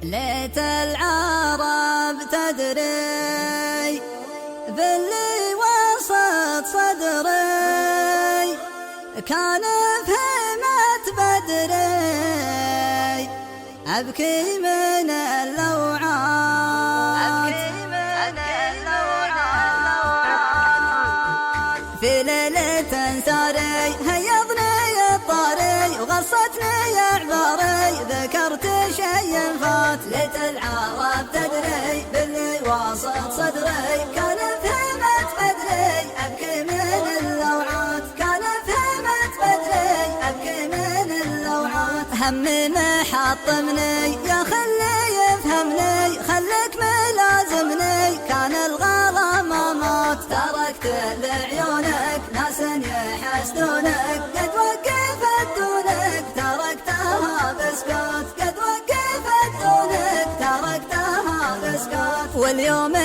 ليت العرب تدري باللي وسط صدري، كان فهمت بدري أبكي من اللوعات، في ليلة ساري هيضني الطاري وغصتني أعذاري، ذكرت شي فات. ليت العرب تدري باللي وسط صدري، كان فهمت بدري أبكي من اللوعات، كان فهمت بدري أبكي من اللوعات. همي محطمني يا خلي يفهمني، خليك ملازمني، كان الغلا ما مات. تركت لعيونك ناس يحسدونك، قد وقفت دونك تركتها بسكوت، قد وقفت دونك تركتها بسكوت. واليوم